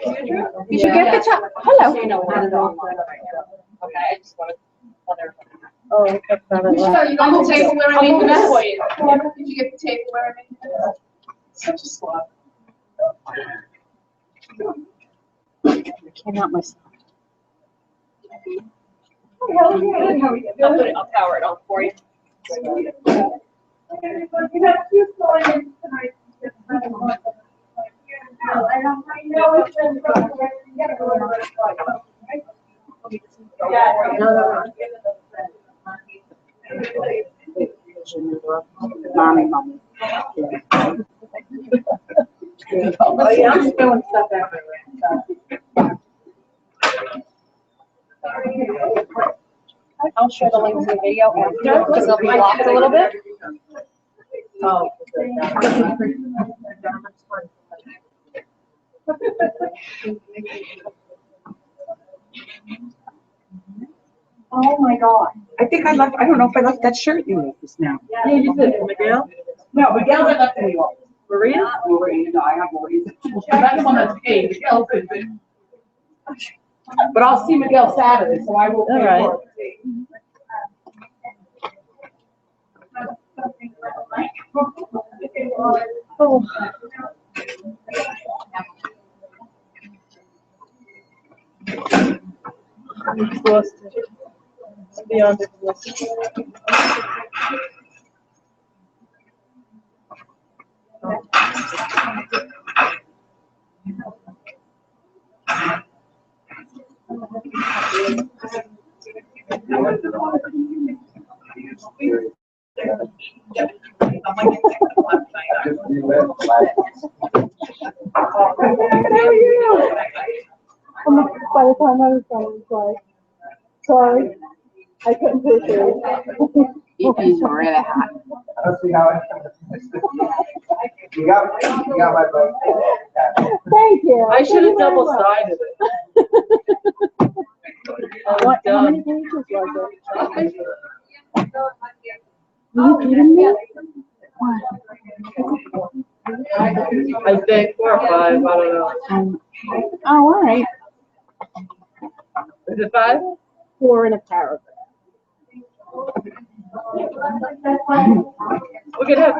Did you get the top? Hello. Okay, I just want to let everybody know. Oh, that's not it. You got the table where I made the mess for you. Did you get the table where I made the mess? Such a slob. I can't help myself. I'll power it on for you. Mommy. Oh, yeah, I'm spilling stuff everywhere. I'll share the links in the video because they'll be blocked a little bit. Oh. Oh my God. I think I left, I don't know if I left that shirt you left just now. Yeah, you did, Miguel? No, Miguel I left in New York. Maria? Maria, no, I have Maria. That's the one that's paid, Miguel's in it. But I'll see Miguel Saturday, so I will pay for it. Oh. I'm exhausted. I'm beyond exhausted. By the time I was done, it was like, sorry, I couldn't push it. It's really hot. I don't see how it. You got my vote. Thank you. I should have Thank you very much. double-sided it. What, how many pages was it? Are you kidding me? I think 4 or 5, I don't know. Oh, all right. Is it 5? 4 in a paragraph. We could have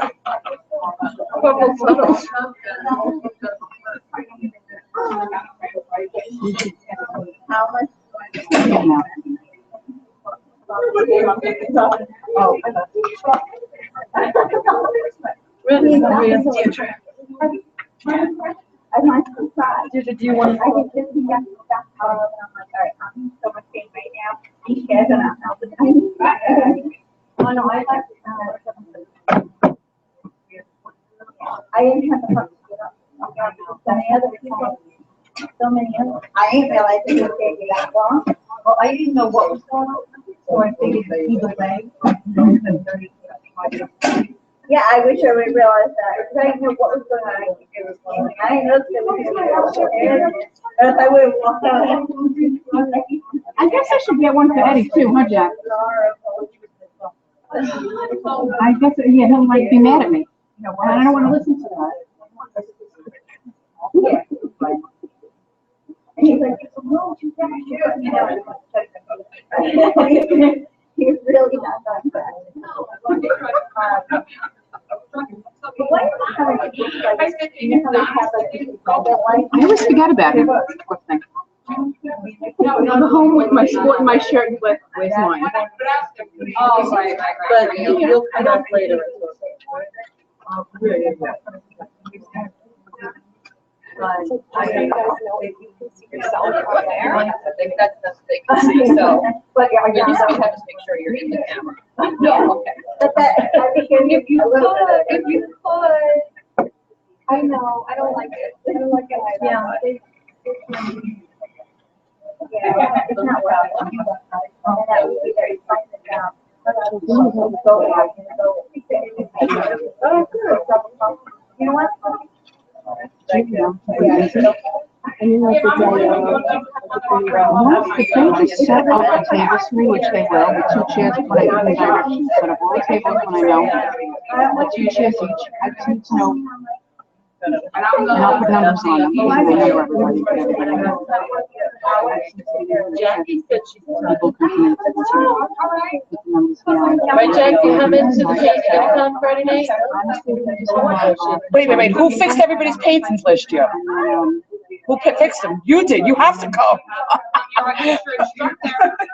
couple subtles. How much? Oh. Really, Maria? I'm not surprised. Do you want I get this thing back and I'm like, all right, I'm in so much pain right now. He cares and I'm helping. Oh, no, I like it. I didn't have to get up. So many other people. So many others. I didn't realize it would take you that long. Well, I didn't know what was going on. So I figured either way. Yeah, I wish I would realize that. Because I didn't know what was going on. I didn't know there was going to I would have walked out. I guess I should get one for Eddie too, huh, Jack? I guess, yeah, he'll like be mad at me. And I don't want to listen to that. Yeah. And he's like, no, you gotta do it. You know, he's really not that bad. But why not having a gift like, you know how they have like, I always forget about him. Poor thing. I'm home with my sport and my shirt and like, where's mine? Oh, right. But you'll come up later. I think that's the thing to see, so. But yeah, You just have to make sure you're in the camera. Yeah. Okay. But that, I think if you could, I know, I don't like it. I don't like it. Yeah. Yeah, it's not well. And that would be very fun to have. Oh, good. You know what? And you like the once the thing is set up on tables for me, which they will, with 2 chairs when I give them directions, but of all tables when I know, with 2 chairs each, I just need to know And And I'll put numbers on them, so they know everybody, but everybody knows. Jackie said she's. People can connect to the numbers down. Right, Jackie, come into the pay stubs on Friday night? wait, who fixed everybody's patrons list yet? Who fixed them? You did, you have to come. You're an extra instructor.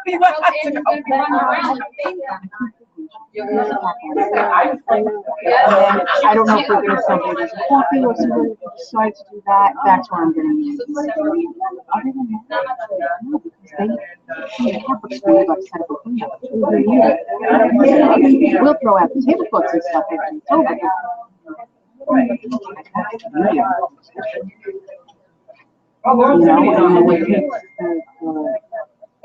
You Well, have to Andrew's come. gonna be running around. I don't know if we're gonna somebody does coffee or somebody decides to do that, that's where I'm gonna need. Other than that, no, because they have a school about set up a cleanup. We'll throw out the tablecloths and stuff after it's over. You know,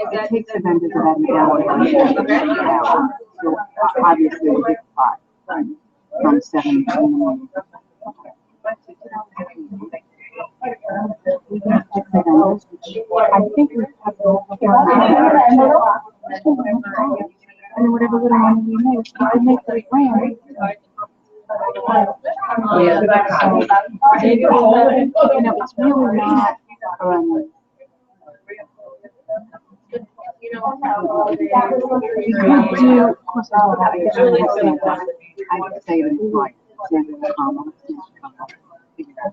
and it takes the vendors about an hour. So obviously we get 5 from 7 in the morning. We can fix the vendors, which I think we have and then whatever little money we make, we can make $3 grand. You know, it's really not, you do, of course, I would say it in like, comma, figure out.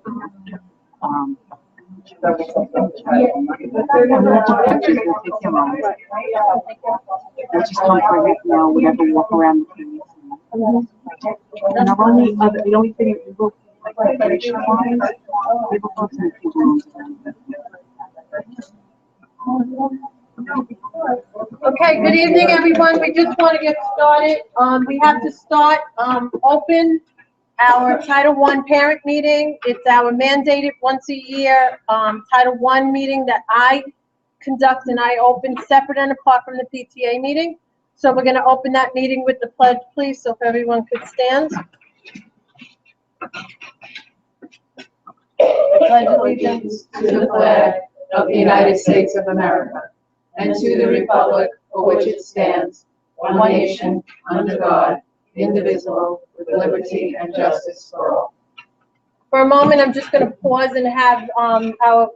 We'll just come right now, whatever, walk around the place. And our only other, the only thing we will, like, decoration-wise, we will put some people. Okay, good evening, everyone. We just want to get started. We have to start, open our Title I parent meeting. It's our mandated once a year, Title I meeting that I conduct and I open separate and apart from the PTA meeting. So we're going to open that meeting with the pledge, please, so if everyone could stand. I pledge allegiance To the flag of the United States of America and to the republic for which it stands, one nation, under God, indivisible, with liberty and justice for all. For a moment, I'm just going to pause and have our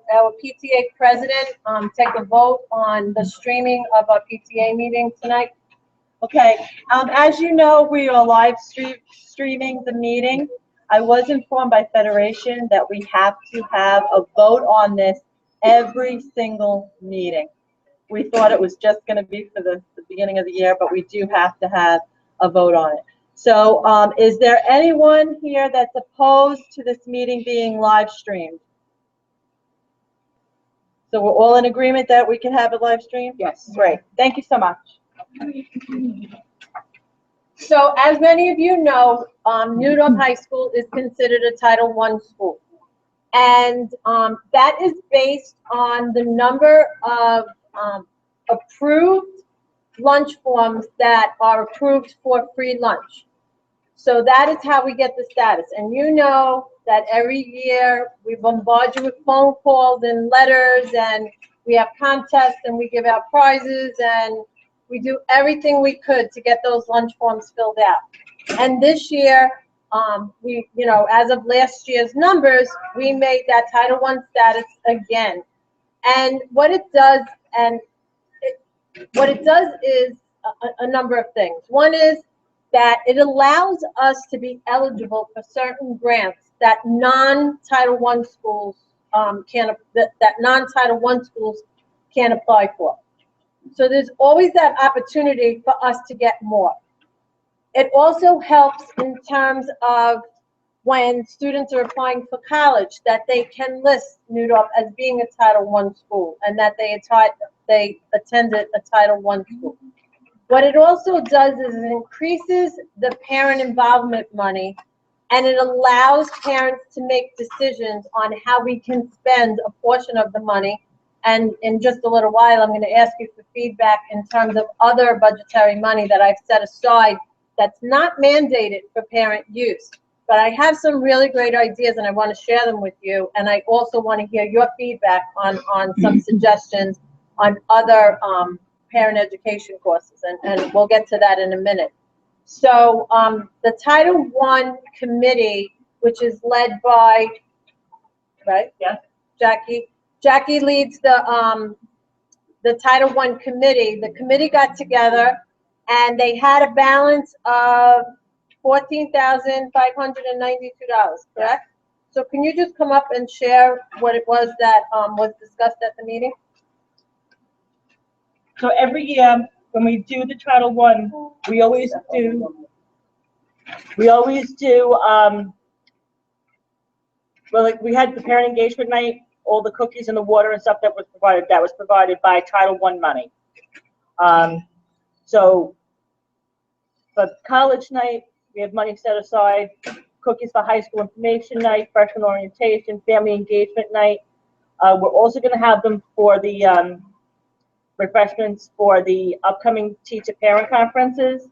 PTA president take a vote on the streaming of our PTA meeting tonight. Okay, as you know, we are live streaming the meeting. I was informed by Federation that we have to have a vote on this every single meeting. We thought it was just going to be for the beginning of the year, but we do have to have a vote on it. So is there anyone here that's opposed to this meeting being live streamed? So we're all in agreement that we can have it live streamed? Yes. Great, thank you so much. So as many of you know, Newdorf High School is considered a Title I school. And that is based on the number of approved lunch forms that are approved for free lunch. So that is how we get the status. And you know that every year we bombard you with phone calls and letters, and we have contests and we give out prizes, and we do everything we could to get those lunch forms filled out. And this year, we, you know, as of last year's numbers, we made that Title I status again. And what it does, is a number of things. One is that it allows us to be eligible for certain grants that non-Title I schools non-Title I schools can apply for. So there's always that opportunity for us to get more. It also helps in terms of when students are applying for college, that they can list Newdorf as being a Title I school and that they attended a Title I school. What it also does is it increases the parent involvement money, and it allows parents to make decisions on how we can spend a portion of the money. And in just a little while, I'm going to ask you for feedback in terms of other budgetary money that I've set aside that's not mandated for parent use. But I have some really great ideas, and I want to share them with you. And I also want to hear your feedback on some suggestions on other parent education courses, and we'll get to that in a minute. So the Title I committee which is led by, right? Yes. Jackie. Jackie leads the Title I committee. The committee got together and they had a balance of $14,592, correct? So can you just come up and share what it was that was discussed at the meeting? So every year, when we do the Title I, we always do, well, like, we had the parent engagement night, all the cookies and the water and stuff that was provided by Title I money. So for college night, we have money set aside, cookies for high school information night, freshman orientation, family engagement night. We're also gonna have them for the, refreshments for the upcoming teacher-parent conferences.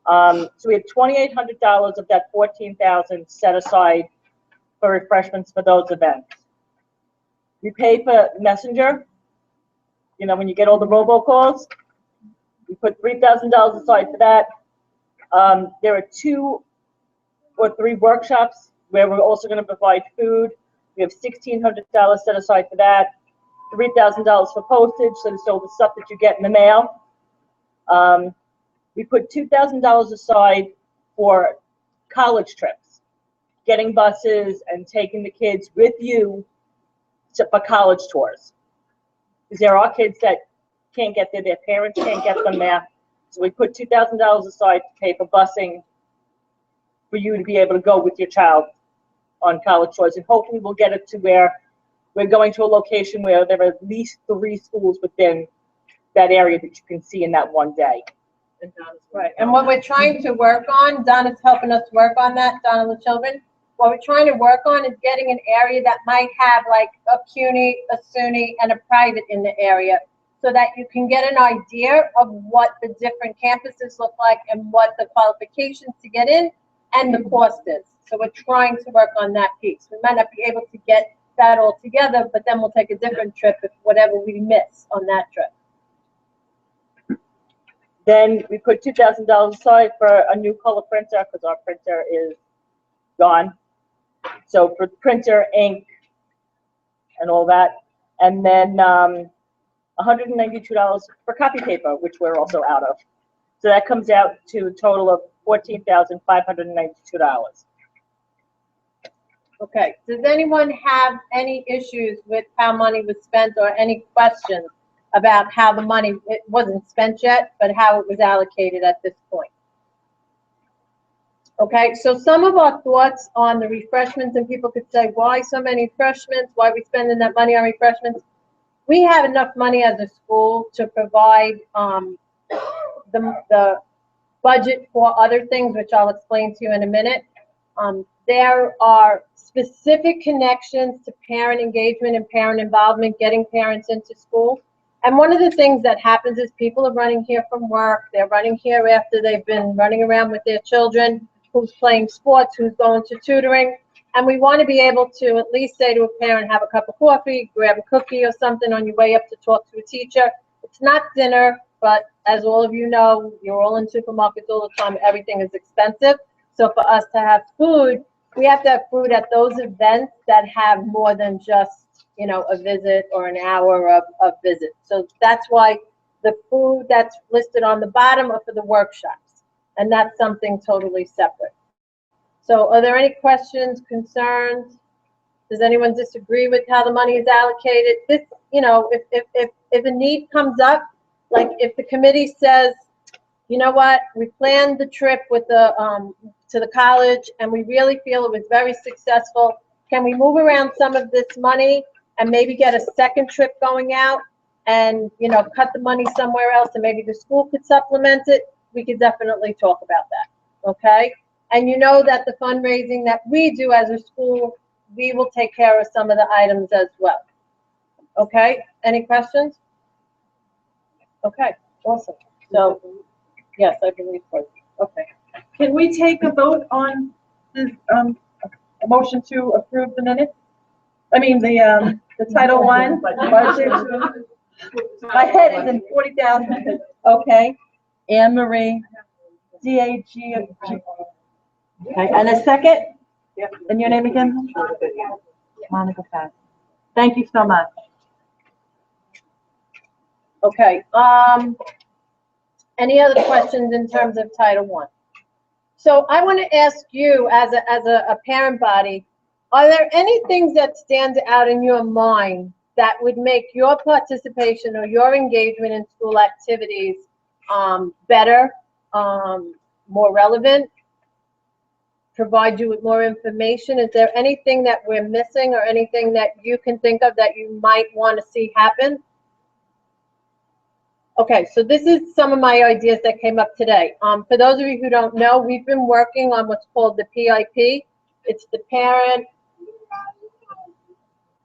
So we have $2,800 of that $14,000 set aside for refreshments for those events. We pay for messenger, you know, when you get all the robocalls, we put $3,000 aside for that. There are 2 or 3 workshops where we're also gonna provide food. We have $1,600 set aside for that. $3,000 for postage, so it's all the stuff that you get in the mail. We put $2,000 aside for college trips, getting buses and taking the kids with you for college tours. Because there are kids that can't get there, their parents can't get them there. So we put $2,000 aside to pay for busing for you to be able to go with your child on college tours. And hopefully we'll get it to where we're going to a location where there are at least 3 schools within that area that you can see in that one day. Right, and what we're trying to work on, Donna's helping us work on that, Donna the children. What we're trying to work on is getting an area that might have like a CUNY, a SUNY, and a private in the area, so that you can get an idea of what the different campuses look like and what the qualifications to get in and the cost is. So we're trying to work on that piece. We might not be able to get that all together, but then we'll take a different trip if whatever we miss on that trip. Then we put $2,000 aside for a new color printer because our printer is gone. So for printer, ink, and all that. And then $192 for copy paper, which we're also out of. So that comes out to a total of $14,592. Okay, does anyone have any issues with how money was spent or any questions about how the money, it wasn't spent yet, but how it was allocated at this point? Okay, so some of our thoughts on the refreshments, and people could say, why so many refreshments? Why are we spending that money on refreshments? We have enough money as a school to provide the budget for other things, which I'll explain to you in a minute. There are specific connections to parent engagement and parent involvement, getting parents into school. And one of the things that happens is people are running here from work, they're running here after they've been running around with their children, who's playing sports, who's going to tutoring. And we want to be able to at least say to a parent, have a cup of coffee, grab a cookie or something on your way up to talk to a teacher. It's not dinner, but as all of you know, you're all in supermarkets all the time, everything is expensive. So for us to have food, we have to have food at those events that have more than just, you know, a visit or an hour of visit. So that's why the food that's listed on the bottom are for the workshops. And that's something totally separate. So are there any questions, concerns? Does anyone disagree with how the money is allocated? This, you know, if a need comes up, like if the committee says, you know what, we planned the trip with the to the college and we really feel it was very successful, can we move around some of this money and maybe get a second trip going out and, you know, cut the money somewhere else and maybe the school could supplement it? We could definitely talk about that, okay? And you know that the fundraising that we do as a school, we will take care of some of the items as well. Okay, any questions? Okay, awesome. So, yes, I believe so. Okay. Can we take a vote on the, a motion to approve the minutes? I mean, the Title I budget. My head is in 40,000. Okay. Anne Marie, DAG. Okay, and a second? And your name again? Monica Fass. Thank you so much. Okay, any other questions in terms of Title I? So I want to ask you, as a parent body, are there any things that stand out in your mind that would make your participation or your engagement in school activities better, more relevant, provide you with more information? Is there anything that we're missing or anything that you can think of that you might want to see happen? Okay, so this is some of my ideas that came up today. For those of you who don't know, we've been working on what's called the PIP. It's the Parent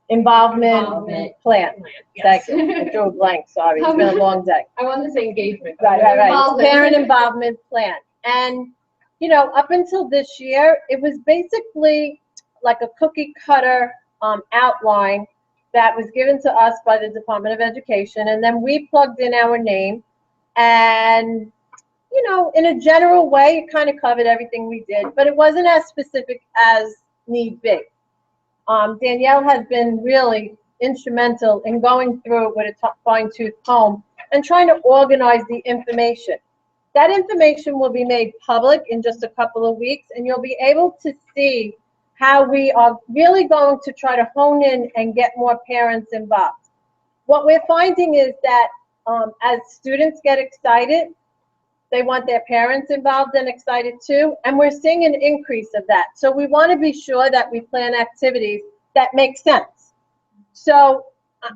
Involvement Plan. Thank you. I drew a blank, sorry. It's been a long day. I wanted to say engagement. Right. It's Parent Involvement Plan. And, you know, up until this year, it was basically like a cookie cutter outline that was given to us by the Department of Education, and then we plugged in our name, and, you know, in a general way, it kind of covered everything we did, but it wasn't as specific as need be. Danielle has been really instrumental in going through it with a fine-tooth comb and trying to organize the information. That information will be made public in just a couple of weeks, and you'll be able to see how we are really going to try to hone in and get more parents involved. What we're finding is that as students get excited, they want their parents involved and excited too, and we're seeing an increase of that. So we want to be sure that we plan activities that make sense. So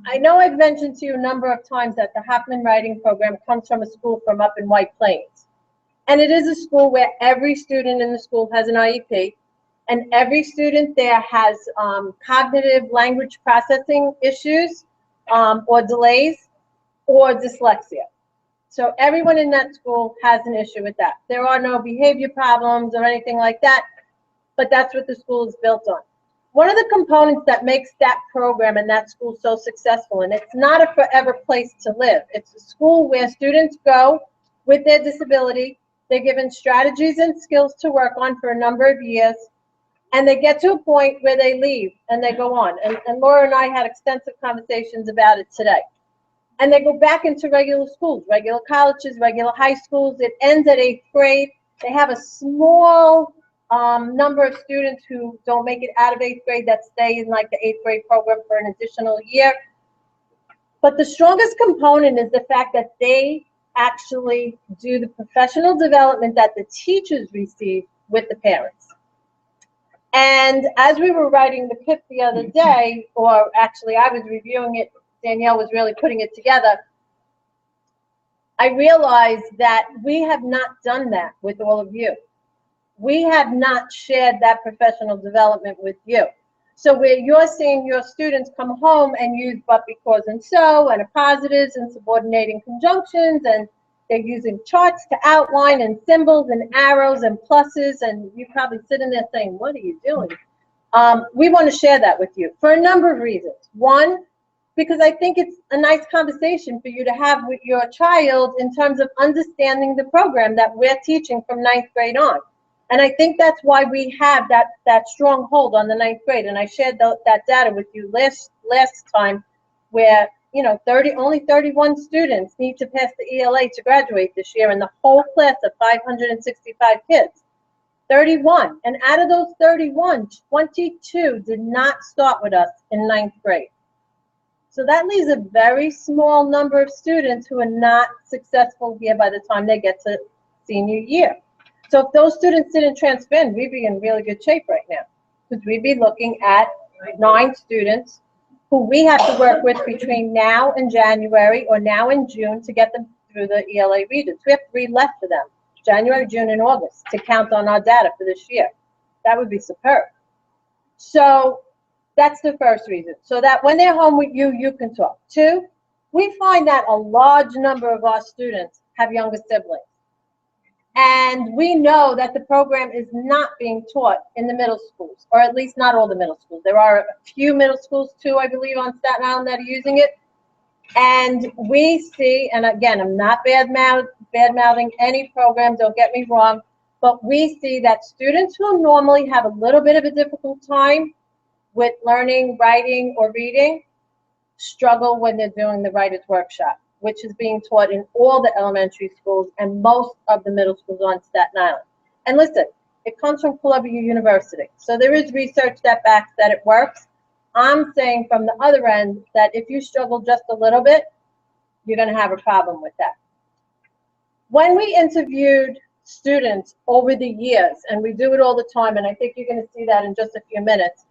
I know I've mentioned to you a number of times that the Hoffman Writing Program comes from a school from up in White Plains. And it is a school where every student in the school has an IEP, and every student there has cognitive language processing issues or delays or dyslexia. So everyone in that school has an issue with that. There are no behavior problems or anything like that, but that's what the school is built on. One of the components that makes that program and that school so successful, and it's not a forever place to live, it's a school where students go with their disability, they're given strategies and skills to work on for a number of years, and they get to a point where they leave and they go on. And Laura and I had extensive conversations about it today. And they go back into regular schools, regular colleges, regular high schools. It ends at 8th grade. They have a small number of students who don't make it out of 8th grade that stay in like the 8th grade program for an additional year. But the strongest component is the fact that they actually do the professional development that the teachers receive with the parents. And as we were writing the PIP the other day, or actually I was reviewing it, Danielle was really putting it together, I realized that we have not done that with all of you. We have not shared that professional development with you. So where you're seeing your students come home and use but, because, and so, and appositives and subordinating conjunctions, and they're using charts to outline and symbols and arrows and pluses, and you probably sitting there saying, what are you doing? We want to share that with you for a number of reasons. One, because I think it's a nice conversation for you to have with your child in terms of understanding the program that we're teaching from 9th grade on. And I think that's why we have that strong hold on the 9th grade. And I shared that data with you last time, where, you know, only 31 students need to pass the ELA to graduate this year, in the whole class of 565 kids. 31. And out of those 31, 22 did not start with us in 9th grade. So that leaves a very small number of students who are not successful here by the time they get to senior year. So if those students didn't transfer in, we'd be in really good shape right now, because we'd be looking at 9 students who we have to work with between now and January or now and June to get them through the ELA readers. We have 3 left for them, January, June, and August, to count on our data for this year. That would be superb. So that's the first reason, so that when they're home with you, you can talk. 2, we find that a large number of our students have younger siblings. And we know that the program is not being taught in the middle schools, or at least not all the middle schools. There are a few middle schools too, I believe, on Staten Island that are using it. And we see, and again, I'm not bad-mouthing any program, don't get me wrong, But we see that students who normally have a little bit of a difficult time with learning, writing, or reading struggle when they're doing the writer's workshop, which is being taught in all the elementary schools and most of the middle schools on Staten Island. And listen, it comes from Columbia University. So there is research that backs that it works. I'm saying from the other end that if you struggle just a little bit, you're going to have a problem with that. When we interviewed students over the years, and we do it all the time, and I think you're going to see that in just a few minutes,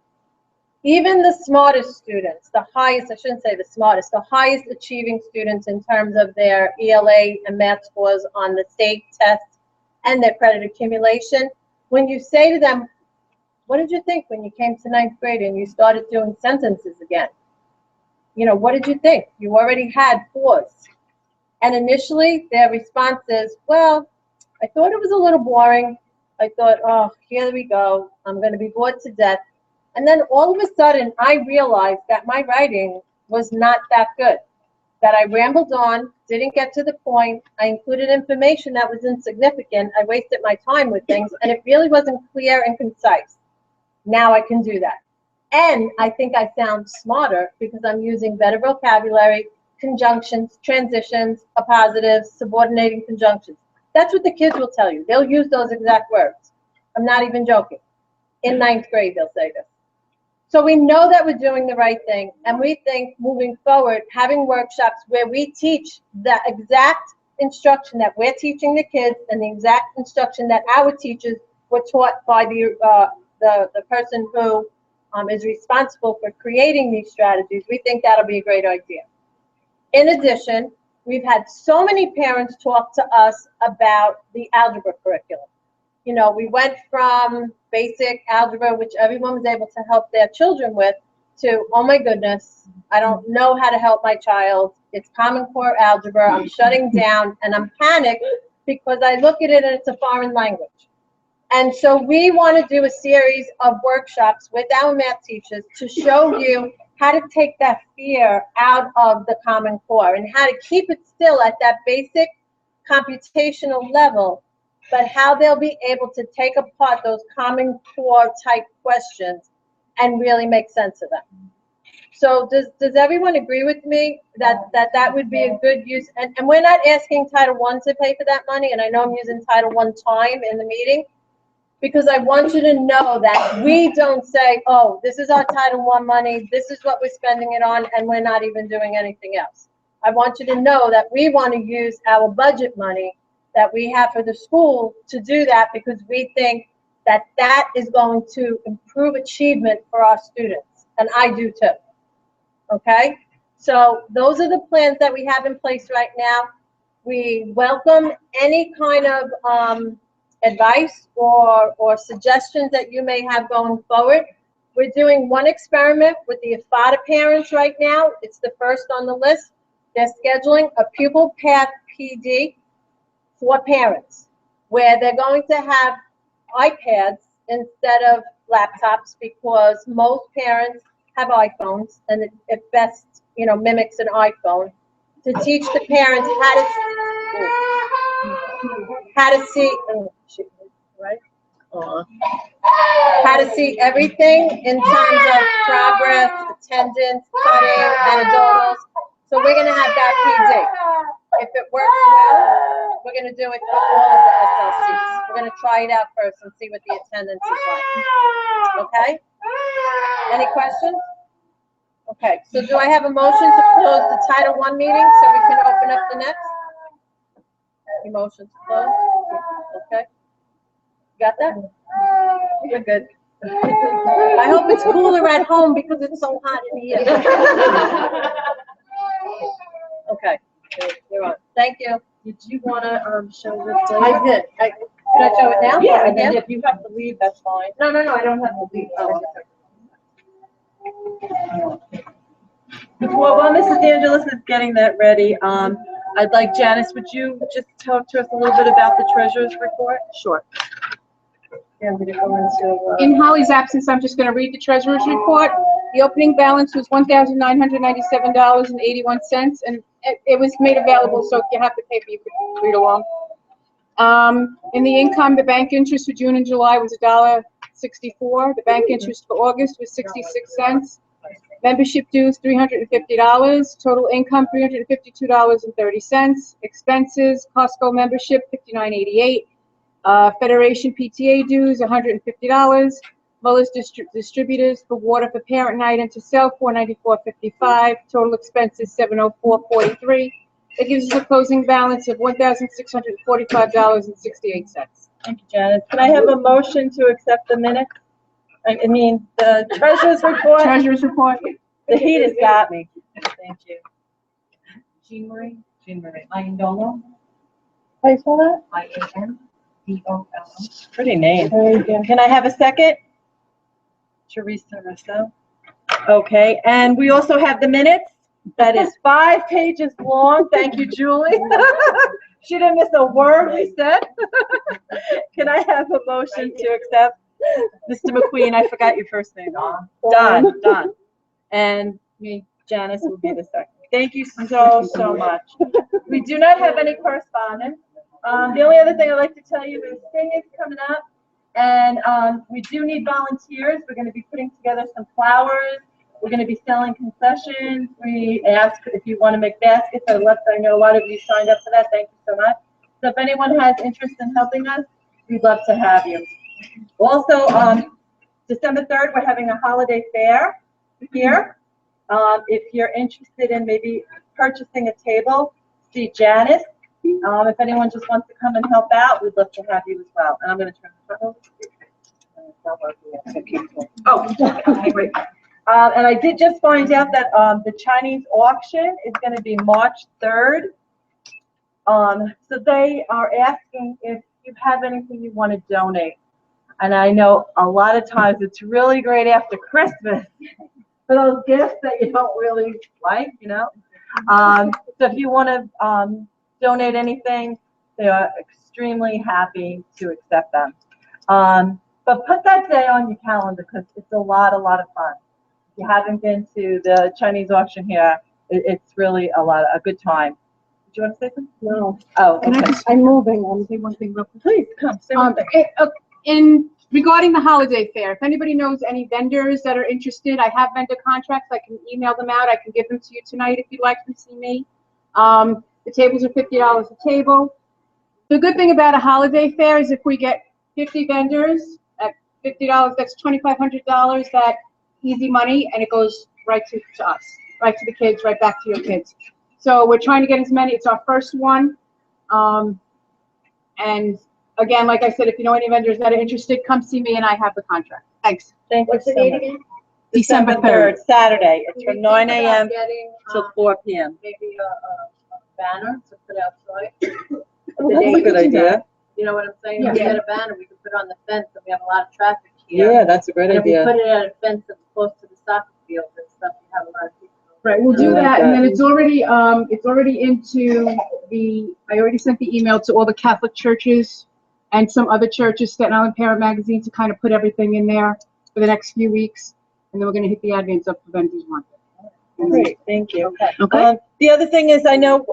even the smartest students, the highest, I shouldn't say the smartest, the highest achieving students in terms of their ELA and math scores on the state tests and their credit accumulation, when you say to them, what did you think when you came to 9th grade and you started doing sentences again? You know, what did you think? You already had 4s. And initially, their response is, well, I thought it was a little boring. I thought, oh, here we go. I'm going to be bored to death. And then all of a sudden, I realized that my writing was not that good, that I rambled on, didn't get to the point. I included information that was insignificant. I wasted my time with things, and it really wasn't clear and concise. Now I can do that. And I think I sound smarter because I'm using better vocabulary, conjunctions, transitions, appositives, subordinating conjunctions. That's what the kids will tell you. They'll use those exact words. I'm not even joking. In 9th grade, they'll say this. So we know that we're doing the right thing, and we think moving forward, having workshops where we teach the exact instruction that we're teaching the kids and the exact instruction that our teachers were taught by the person who is responsible for creating these strategies, we think that'll be a great idea. In addition, we've had so many parents talk to us about the algebra curriculum. You know, we went from basic algebra, which everyone was able to help their children with, to, oh my goodness, I don't know how to help my child. It's Common Core algebra. I'm shutting down, and I'm panicked because I look at it and it's a foreign language. And so we want to do a series of workshops with our math teachers to show you how to take that fear out of the Common Core and how to keep it still at that basic computational level, but how they'll be able to take apart those Common Core type questions and really make sense of them. So does everyone agree with me that would be a good use? And we're not asking Title I to pay for that money, and I know I'm using Title I time in the meeting, because I want you to know that we don't say, oh, this is our Title I money, this is what we're spending it on, and we're not even doing anything else. I want you to know that we want to use our budget money that we have for the school to do that, because we think that that is going to improve achievement for our students, and I do too. Okay? So those are the plans that we have in place right now. We welcome any kind of advice or suggestions that you may have going forward. We're doing one experiment with the AFADA parents right now. It's the first on the list. They're scheduling a pupil path PD for parents, where they're going to have iPads instead of laptops, because most parents have iPhones, and it best, you know, mimics an iPhone, to teach the parents how to see, right? How to see everything in terms of progress, attendance, cutting, anecdotals. So we're going to have that PD. If it works well, we're going to do it for all of the SLCs. We're going to try it out first and see what the attendance is like. Okay? Any questions? Okay, so do I have a motion to close the Title I meeting so we can open up the next? Any motion to close? Okay. Got that? You're good. I hope it's cooler at home because it's so hot in here. Okay, you're on. Thank you. Did you want to show the plate? I did. Should I show it now? Yeah, and then if you have to leave, that's fine. No, I don't have to leave. Oh, While Mrs. Angelis is getting that ready, I'd like Janice, would you just talk to us a little bit about the treasurer's report? Sure. Yeah, I'm gonna go into, In Holly's absence, I'm just going to read the treasurer's report. The opening balance was $1,997.81, and it was made available, so if you have the paper, you could read along. In the income, the bank interest for June and July was $1.64. The bank interest for August was 66 cents. Membership dues, $350. Total income, $352.30. Expenses, Costco membership, $59.88. Federation PTA dues, $150. Muller's distributors for water for parent night and to sell, $494.55. Total expenses, $704.43. That gives us a closing balance of $1,645.68. Thank you, Janice. Can I have a motion to accept the minutes? I mean, the treasurer's report? Treasurer's report. The heat has got me. Thank you. Jean Marie, Jean Marie. Iandolo, How you spell that? IANDOLO. Pretty name. Can I have a second? Teresa Russo. Okay, and we also have the minutes. That is 5 pages long. Thank you, Julie. She didn't miss a word we said. Can I have a motion to accept? Mr. McQueen, I forgot your first name. Don. And me, Janice, will be the second. Thank you so much. We do not have any correspondence. The only other thing I'd like to tell you is Sing is coming up, and we do need volunteers. We're going to be putting together some flowers. We're going to be selling concessions. We ask if you want to make baskets. I know a lot of you signed up for that. Thank you so much. So if anyone has interest in helping us, we'd love to have you. Also, December 3rd, we're having a holiday fair here. If you're interested in maybe purchasing a table, see Janice. If anyone just wants to come and help out, we'd love to have you as well. And I'm going to turn this over. Oh, okay, great. And I did just find out that the Chinese auction is going to be March 3rd. So they are asking if you have anything you want to donate. And I know a lot of times it's really great after Christmas for those gifts that you don't really like, you know. So if you want to donate anything, they are extremely happy to accept them. But put that day on your calendar because it's a lot of fun. If you haven't been to the Chinese auction here, it's really a good time. Do you want to say something? No. Oh, Can I okay. just, I'm moving, I'll say one thing real quick. Please come. Say one thing. Regarding the holiday fair, if anybody knows any vendors that are interested, I have vendor contracts. I can email them out. I can give them to you tonight if you'd like to see me. The tables are $50 a table. The good thing about a holiday fair is if we get 50 vendors at $50, that's $2,500. That easy money, and it goes right to us, right to the kids, right back to your kids. So we're trying to get as many. It's our first one. And again, like I said, if you know any vendors that are interested, come see me and I have the contract. Thanks. Thank you What's the so date much. again? December 3rd. Saturday. It's from 9 a.m. Getting, till 4 p.m. maybe a banner to put outside. Oh, that's a good idea. You know what I'm saying? Yeah. We get a banner, we can put on the fence, and we have a lot of traffic here. Yeah, that's a great And if we idea. put it at a fence that's close to the soccer field and stuff, we have a lot of people. Right, we'll do I like that, and that. then it's already into I already sent the email to all the Catholic churches and some other churches, Staten Island Parent Magazine, to kind of put everything in there for the next few weeks, and then we're gonna hit the advance up for vendors one. Great, thank you. Okay. The other thing is, I know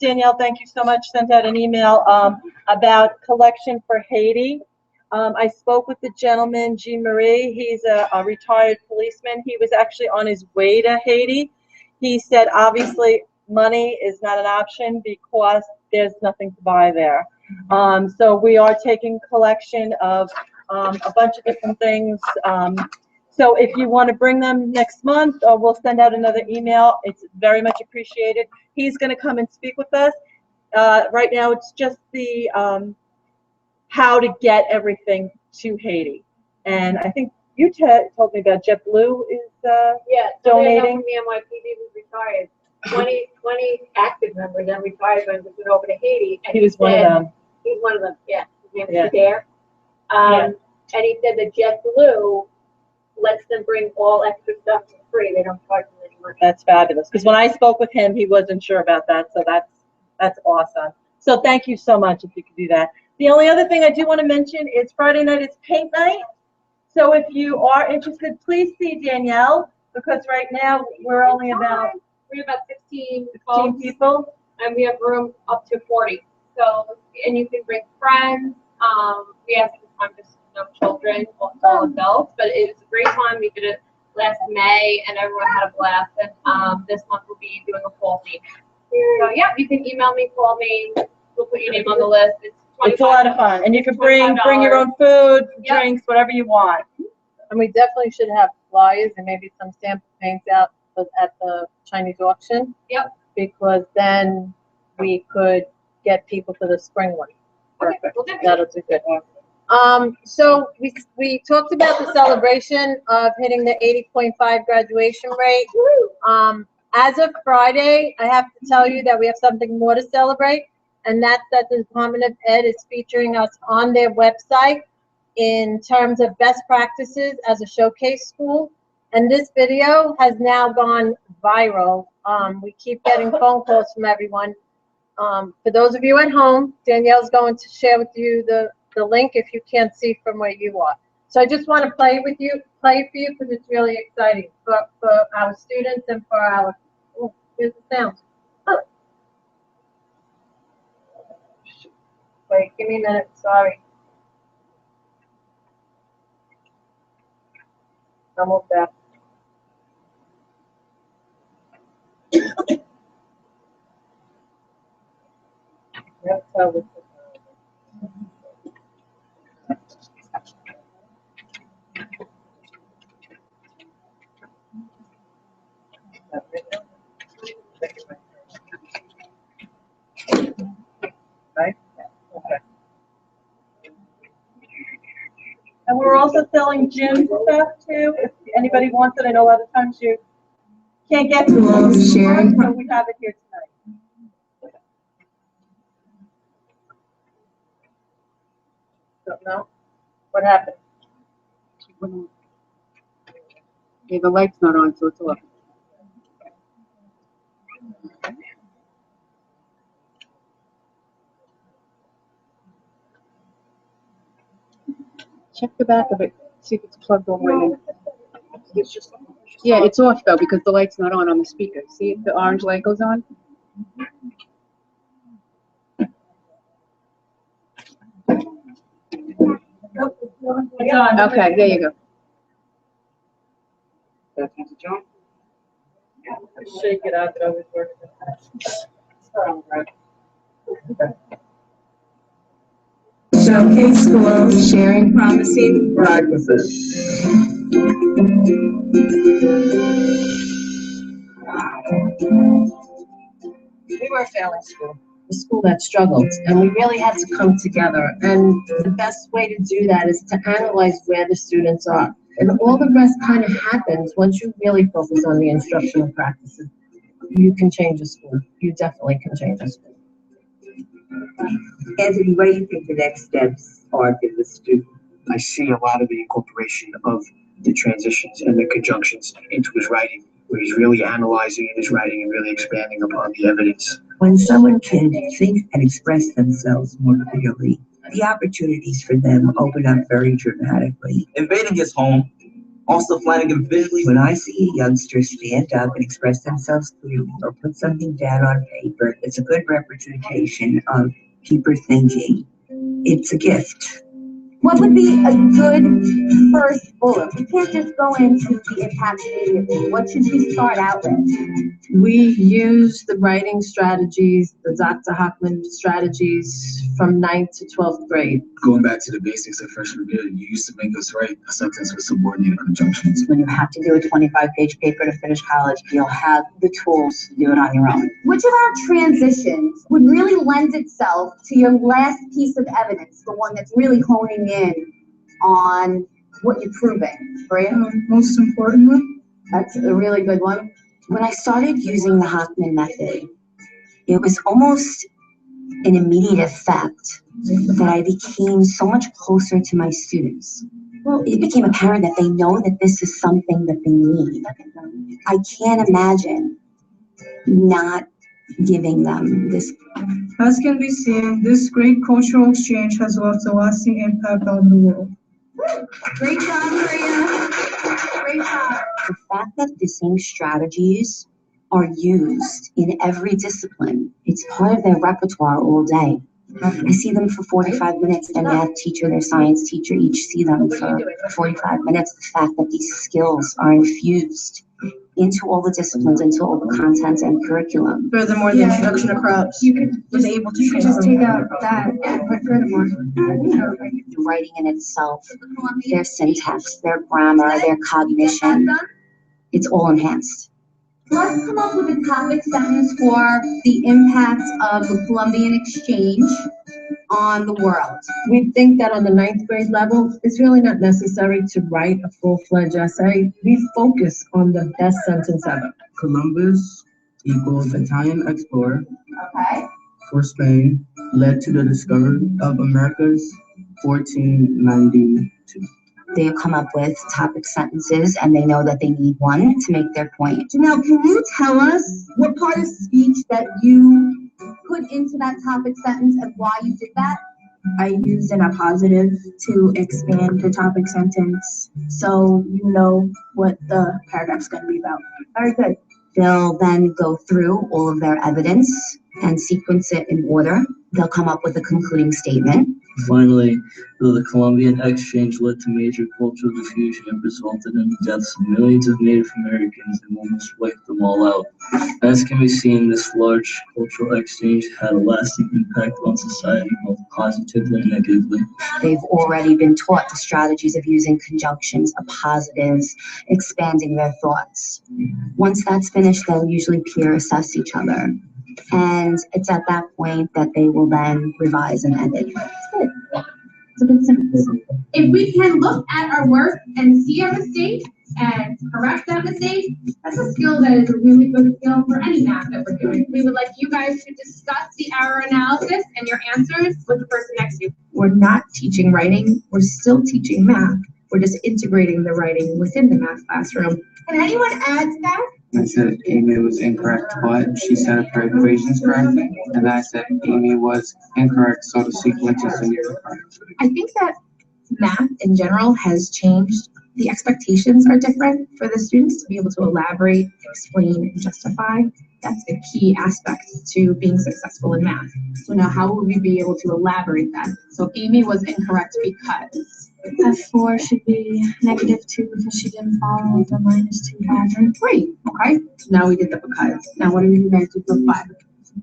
Danielle, thank you so much, sent out an email about collection for Haiti. I spoke with the gentleman, Jean Marie. He's a retired policeman. He was actually on his way to Haiti. He said, obviously, money is not an option because there's nothing to buy there. So we are taking collection of a bunch of different things. So if you want to bring them next month, we'll send out another email. It's very much appreciated. He's going to come and speak with us. Right now, it's just the how to get everything to Haiti. And I think you told me about JetBlue is donating. Me and my PD was retired. 20 active members and retired members went over to Haiti. And He was one of them. He's one of them, yeah. His name is Yeah. Adair. Yeah. And he said that JetBlue lets them bring all extra stuff for free. They don't charge them any money. That's fabulous. Because when I spoke with him, he wasn't sure about that. So that's awesome. So thank you so much if you could do that. The only other thing I do want to mention is Friday night is paint night. So if you are interested, please see Danielle, because right now we're only about 16 15 people. and we have room up to 40. So, and you can bring friends. We asked this time just no children, all adults, but it was a great time. We did it last May, and everyone had a blast. And this month we'll be doing a fall theme. So yeah, you can email me, call me. We'll put your name on the list. It's a lot of fun, and you can bring your own food, drinks, whatever you want. And we definitely should have flyers and maybe some sample paints out at the Chinese auction. Yep. Because then we could get people for the spring one. Perfect. Okay, That'll do good. So we talked about the celebration of hitting the 80.5 graduation rate. As of Friday, I have to tell you that we have something more to celebrate, and that's that the Department of Ed is featuring us on their website in terms of best practices as a showcase school. And this video has now gone viral. We keep getting phone calls from everyone. For those of you at home, Danielle's going to share with you the link if you can't see from where you are. So I just want to play for you because it's really exciting for our students and for our, oh, here's the sound. Oh. Wait, give me a minute, sorry. Almost there. Yep, that was right? Okay. And we're also selling gym stuff too, if anybody wants it. I know a lot of times you can't get to them, so we have it here tonight. Don't know. What happened? Yeah, the light's not on, so it's off. Check the back of it, see if it's plugged all the way in. Yeah, it's off though because the light's not on the speaker. See if the orange light goes on? Okay, there you go. Shake it out, it always works. Showcase School, sharing promising practices. We were a failing school, a school that struggled, and we really had to come together. And the best way to do that is to analyze where the students are. And all the rest kind of happens once you really focus on the instructional practices. You can change a school. You definitely can change a school. Anthony, what do you think the next steps are for the student? I see a lot of the incorporation of the transitions and the conjunctions into his writing, where he's really analyzing in his writing and really expanding upon the evidence. When someone can think and express themselves more clearly, the opportunities for them open up very dramatically. Invading his home, also Flanagan visually. When I see a youngster stand up and express themselves clearly or put something down on paper, it's a good representation of deeper thinking. It's a gift. What would be a good first bullet? We can't just go into the impact immediately. What should we start out with? We use the writing strategies, the Dr. Hockman strategies from 9th to 12th grade. Going back to the basics of freshman year, you used to make us write a sentence with subordinated conjunctions. When you have to do a 25-page paper to finish college, you'll have the tools to do it on your own. Which of our transitions would really lend itself to your last piece of evidence, the one that's really honing in on what you're proving? Bria? Most important one? That's a really good one. When I started using the Hockman method, it was almost an immediate effect that I became so much closer to my students. Well, it became apparent that they know that this is something that they need. I can't imagine not giving them this. As can be seen, this great cultural exchange has left a lasting impact on the world. Great job, Maria. Great job. The fact that the same strategies are used in every discipline, it's part of their repertoire all day. I see them for 45 minutes, their math teacher, their science teacher, each see them for 45 minutes. The fact that these skills are infused into all the disciplines, into all the content and curriculum. Furthermore, the introduction to crops was able to Just take out that, but furthermore. The writing in itself, their syntax, their grammar, their cognition, it's all enhanced. Let's come up with a topic sentence for the impact of the Columbian exchange on the world. We think that on the 9th grade level, it's really not necessary to write a full-fledged essay. We focus on the best sentence ever. Columbus equals Italian explorer Okay. for Spain, led to the discovery of Americas 1492. They come up with topic sentences and they know that they need one to make their point. Now, can you tell us what part of speech that you put into that topic sentence and why you did that? I used an appositive to expand the topic sentence so you know what the paragraph's going to be about. Very good. They'll then go through all of their evidence and sequence it in order. They'll come up with a concluding statement. Finally, the Columbian exchange led to major cultural diffusion and resulted in the deaths of millions of Native Americans and almost wiped them all out. As can be seen, this large cultural exchange had a lasting impact on society, both positively and negatively. They've already been taught the strategies of using conjunctions, appositives, expanding their thoughts. Once that's finished, they'll usually peer assess each other. And it's at that point that they will then revise and edit. It's a good sentence. If we can look at our work and see our mistakes and correct that mistake, that's a skill that is a really good skill for any math that we're doing. We would like you guys to discuss the error analysis and your answers with the person next to you. We're not teaching writing, we're still teaching math. We're just integrating the writing within the math classroom. Can anyone add to that? I said Amy was incorrect, but she set up her equations correctly, and I said Amy was incorrect, so the sequences in your correct. I think that math in general has changed. The expectations are different for the students to be able to elaborate, explain, and justify. That's a key aspect to being successful in math. So now how will we be able to elaborate that? So Amy was incorrect because F4 should be -2 because she didn't follow the -2 pattern. Great, okay. Now we did the because. Now what are you guys do for 5?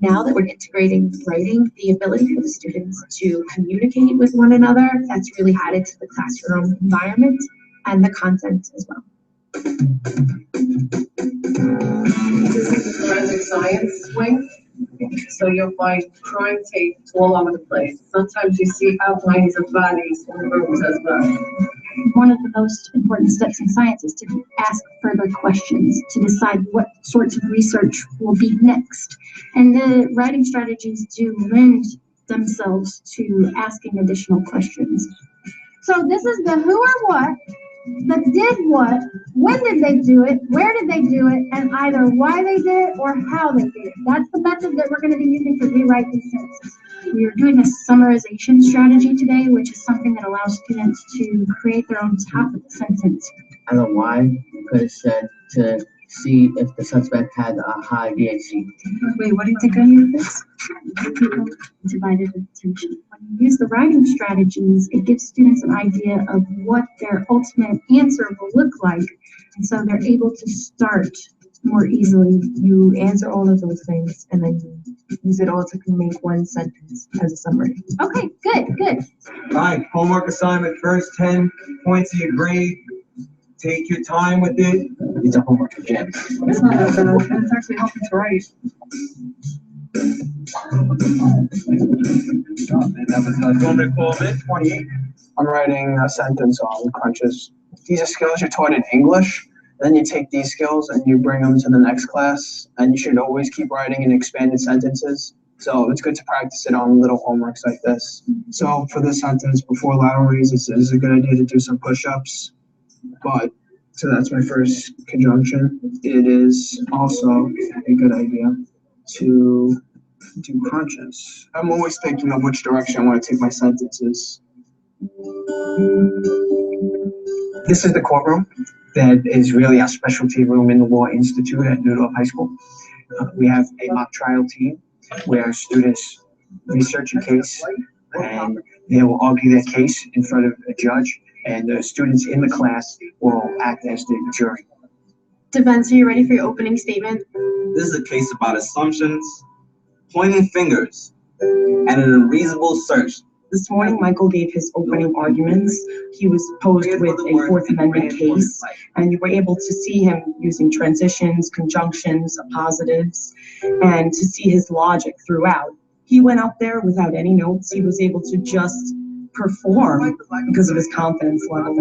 Now that we're integrating writing, the ability for the students to communicate with one another, that's really added to the classroom environment and the content as well. This is the forensic science wing. So you'll find crime tapes all over the place. Sometimes you see outlines of bodies in the rooms as well. One of the most important steps in science is to ask further questions, to decide what sorts of research will be next. And the writing strategies do lend themselves to asking additional questions. So this is the who or what, the did what, when did they do it, where did they do it, and either why they did it or how they did it. That's the method that we're going to be using to rewrite these sentences. We are doing a summarization strategy today, which is something that allows students to create their own topic sentence. I don't know why, because it said to see if the suspect had a high DHC. Wait, what do you think I hear this? Divided attention. When you use the writing strategies, it gives students an idea of what their ultimate answer will look like. And so they're able to start more easily. You answer all of those things and then you use it all to make one sentence as a summary. Okay, good, good. All right, homework assignment, first 10 points of your grade. Take your time with it. It's a homework again. It's not that bad. It's actually helping to write. Moment 28. I'm writing a sentence on crunches. These are skills you're taught in English. Then you take these skills and you bring them to the next class. And you should always keep writing in expanded sentences. So it's good to practice it on little homeworks like this. So for this sentence, before lateral raises, it is a good idea to do some push-ups. But, so that's my first conjunction. It is also a good idea to do crunches. I'm always thinking of which direction I want to take my sentences. This is the courtroom that is really our specialty room in the Law Institute at Newdorf High School. We have a mock trial team where students research a case, and they will argue their case in front of a judge, and the students in the class will act as the jury. Defense, are you ready for your opening statement? This is a case about assumptions, pointing fingers, and an unreasonable search. This morning, Michael gave his opening arguments. He was posed with a Fourth Amendment case, and you were able to see him using transitions, conjunctions, appositives, and to see his logic throughout. He went up there without any notes. He was able to just perform because of his confidence level.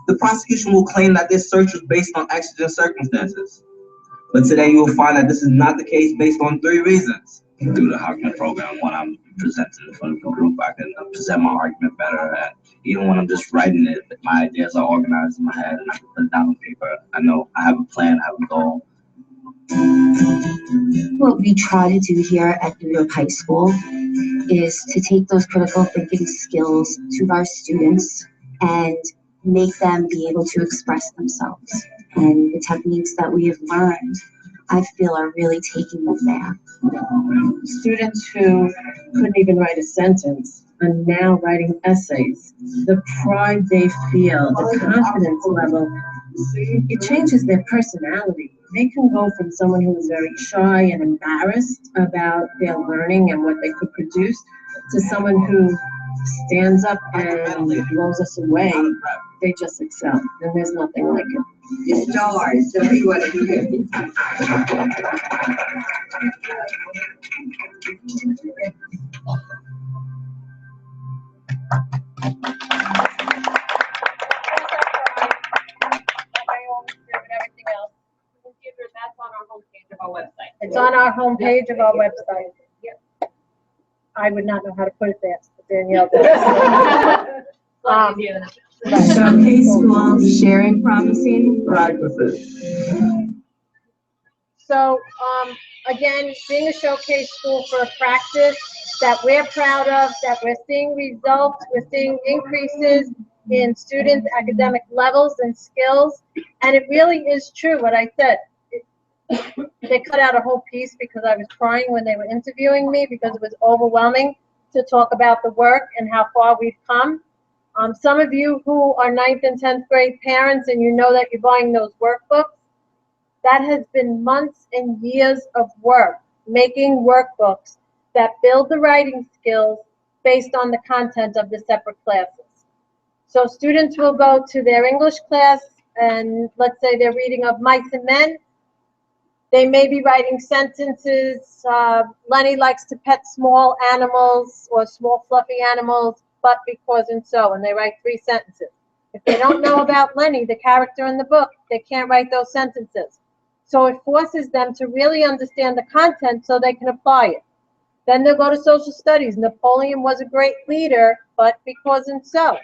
The prosecution will claim that this search was based on exigent circumstances. But today you will find that this is not the case based on 3 reasons. Through the housekeeping program, when I'm presenting in front of the group, I can present my argument better. And even when I'm just writing it, my ideas are organized in my head and I can put it down on paper. I know I have a plan, I have a goal. What we try to do here at New York High School is to take those critical thinking skills to our students and make them be able to express themselves. And the techniques that we have learned, I feel, are really taking them there. Students who couldn't even write a sentence are now writing essays. The pride they feel, the confidence level, it changes their personality. They can go from someone who is very shy and embarrassed about their learning and what they could produce to someone who stands up and blows us away. They just excel, and there's nothing like it. You stars, tell me what it is. That's on our homepage of our website. It's on our homepage of our website. I would not know how to put it there, but Danielle does. Showcase school, sharing, promising, thrive with it. So, again, being a showcase school for a practice that we're proud of, that we're seeing results, we're seeing increases in students' academic levels and skills, and it really is true what I said. They cut out a whole piece because I was crying when they were interviewing me because it was overwhelming to talk about the work and how far we've come. Some of you who are 9th and 10th grade parents and you know that you're buying those workbooks, that has been months and years of work, making workbooks that build the writing skills based on the content of the separate classes. So students will go to their English class and let's say they're reading of Mice and Men. They may be writing sentences, Lenny likes to pet small animals or small fluffy animals, but because and so, and they write 3 sentences. If they don't know about Lenny, the character in the book, they can't write those sentences. So it forces them to really understand the content so they can apply it. Then they'll go to social studies. Napoleon was a great leader, but because and so.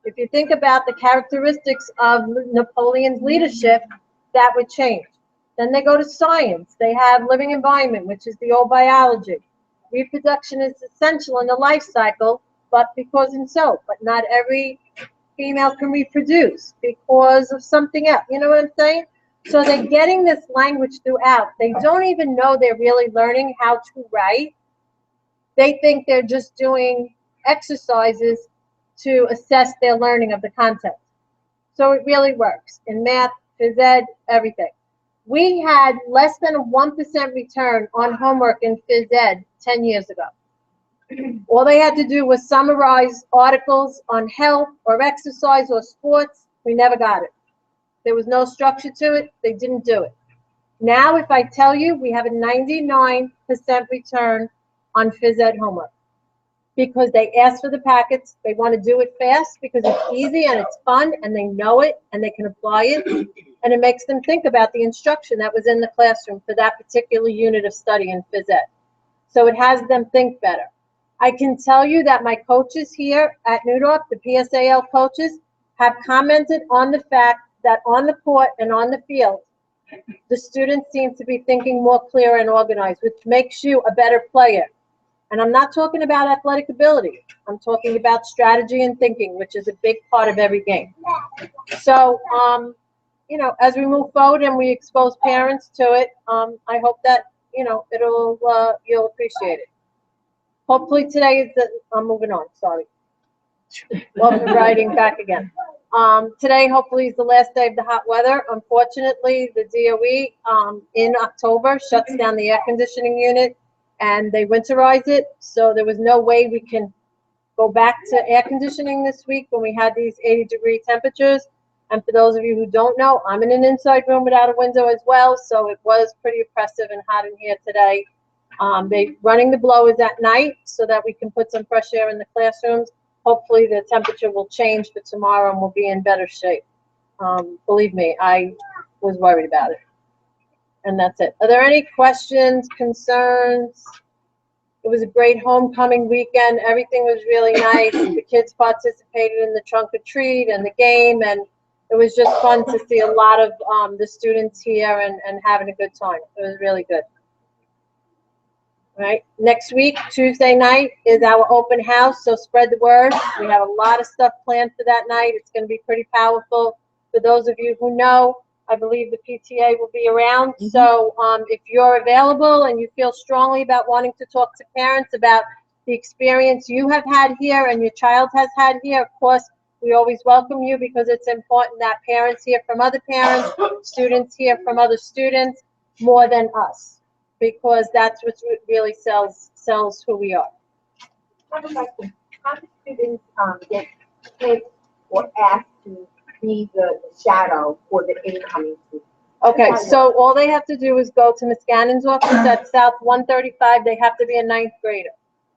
If you think about the characteristics of Napoleon's leadership, that would change. Then they go to science. They have living environment, which is the old biology. Reproduction is essential in the life cycle, but because and so. But not every female can reproduce because of something else. You know what I'm saying? So they're getting this language throughout. They don't even know they're really learning how to write. They think they're just doing exercises to assess their learning of the content. So it really works in math, phys ed, everything. We had less than a 1% return on homework in phys ed 10 years ago. All they had to do was summarize articles on health or exercise or sports. We never got it. There was no structure to it. They didn't do it. Now, if I tell you, we have a 99% return on phys ed homework because they ask for the packets. They want to do it fast because it's easy and it's fun and they know it and they can apply it. And it makes them think about the instruction that was in the classroom for that particular unit of study in phys ed. So it has them think better. I can tell you that my coaches here at New York, the PSAL coaches, have commented on the fact that on the court and on the field, the students seem to be thinking more clear and organized, which makes you a better player. And I'm not talking about athletic ability. I'm talking about strategy and thinking, which is a big part of every game. So, you know, as we move forward and we expose parents to it, I hope that, you know, you'll appreciate it. hopefully today is the, I'm moving on, sorry. Welcome to riding back again. Today hopefully is the last day of the hot weather. Unfortunately, the DOE, in October shuts down the air conditioning unit and they winterize it. So there was no way we can go back to air conditioning this week when we had these 80-degree temperatures. And for those of you who don't know, I'm in an inside room without a window as well, so it was pretty oppressive and hot in here today. They're running the blowers at night so that we can put some fresh air in the classrooms. Hopefully the temperature will change for tomorrow and we'll be in better shape. Believe me, I was worried about it. And that's it. Are there any questions, concerns? It was a great homecoming weekend. Everything was really nice. The kids participated in the trunk or treat and the game, and it was just fun to see a lot of the students here and having a good time. It was really good. All right, next week, Tuesday night, is our open house, so spread the word. We have a lot of stuff planned for that night. It's going to be pretty powerful. For those of you who know, I believe the PTA will be around. So if you're available and you feel strongly about wanting to talk to parents about the experience you have had here and your child has had here, of course, we always welcome you because it's important that parents hear from other parents, students hear from other students more than us, because that's what really sells who we are. How do students get picked or asked to be the shadow for the incoming student? Okay, so all they have to do is go to Ms. Gannon's office at South 135. They have to be a 9th grader.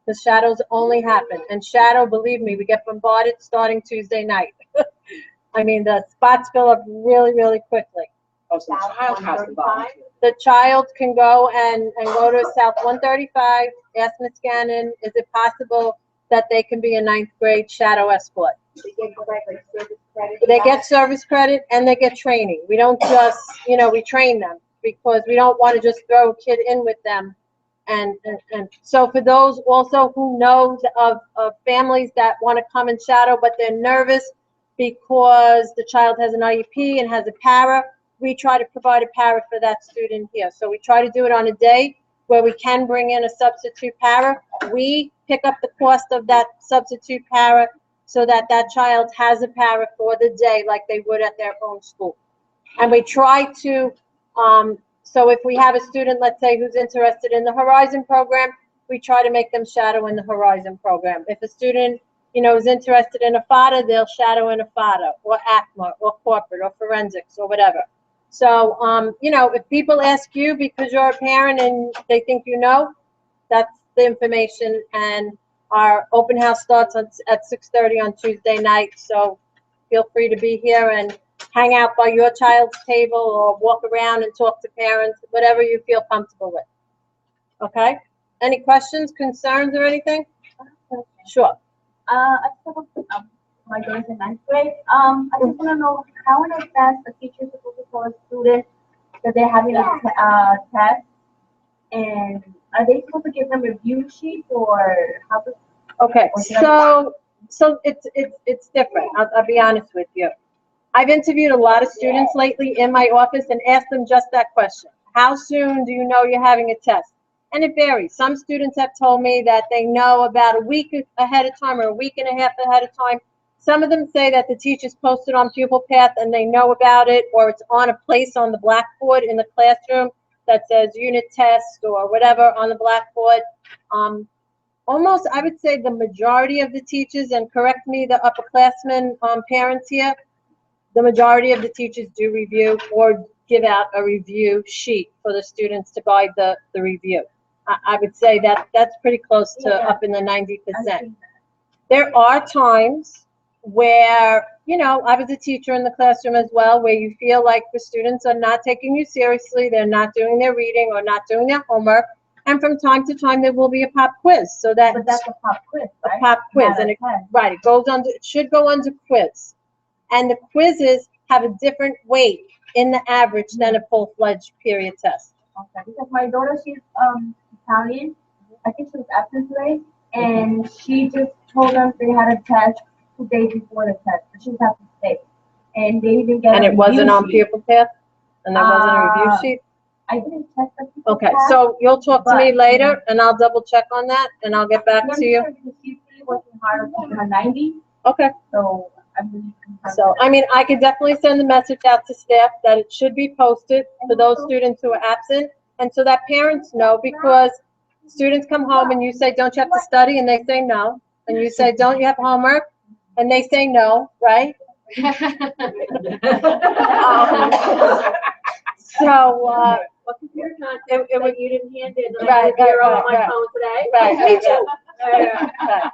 The shadows only happen. And shadow, believe me, we get bombarded starting Tuesday night. I mean, the spots fill up really, really quickly. Oh, so the child has to volunteer. The child can go and go to South 135, ask Ms. Gannon, is it possible that they can be a 9th grade shadow escort? They get service credit. They get service credit and they get training. We don't just, we train them because we don't want to just throw a kid in with them. And so for those also who know of families that want to come and shadow, but they're nervous because the child has an IEP and has a para, we try to provide a para for that student here. So we try to do it on a day where we can bring in a substitute para. We pick up the cost of that substitute para so that that child has a para for the day like they would at their own school. And we try to, so if we have a student, let's say, who's interested in the Horizon program, we try to make them shadow in the Horizon program. If a student, is interested in a FADA, they'll shadow in a FADA or ACMA or corporate or forensics or whatever. So, if people ask you because you're a parent and they think that's the information. And our open house starts at 6:30 on Tuesday night. So feel free to be here and hang out by your child's table or walk around and talk to parents, whatever you feel comfortable with. Okay? Any questions, concerns, or anything? Sure. I just have my daughter's in 9th grade. I just want to know how in advance a teacher is supposed to tell a student that they're having a test, and are they supposed to give them review sheets or how to? Okay, so it's different. I'll be honest with you. I've interviewed a lot of students lately in my office and asked them just that question. How soon do you know you're having a test? And it varies. Some students have told me that they know about a week ahead of time or a week and a half ahead of time. Some of them say that the teacher's posted on Pupil Path and they know about it, or it's on a place on the blackboard in the classroom that says unit test or whatever on the blackboard. Almost, I would say the majority of the teachers, and correct me, the upperclassmen parents here, the majority of the teachers do review or give out a review sheet for the students to guide the review. I would say that's pretty close to up in the 90%. There are times where, I was a teacher in the classroom as well, where you feel like the students are not taking you seriously, they're not doing their reading or not doing their homework, and from time to time there will be a pop quiz. So But that's a pop quiz, right? A pop quiz, and it should go under quiz. And the quizzes have a different weight in the average than a full-fledged period test. Okay, because my daughter, she's Italian. I think she was absent today, and she just told us they had a test 2 days before the test, but she was absent today. And they didn't get And it wasn't on Pupil Pupil Path? And there wasn't a review sheet? I didn't check the. Okay, so you'll talk to me later, and I'll double check on that, and I'll get back to you. She's really working hard on keeping her 90, Okay. so I'm really. So, I mean, I could definitely send a message out to staff that it should be posted for those students who are absent, and so that parents know, because students come home and you say, don't you have to study? And they say no. And you say, don't you have homework? And they say no, right? So, it would, you didn't hand in, and I Right, did zero right, on my right. phone today. Right, Me right, too. right.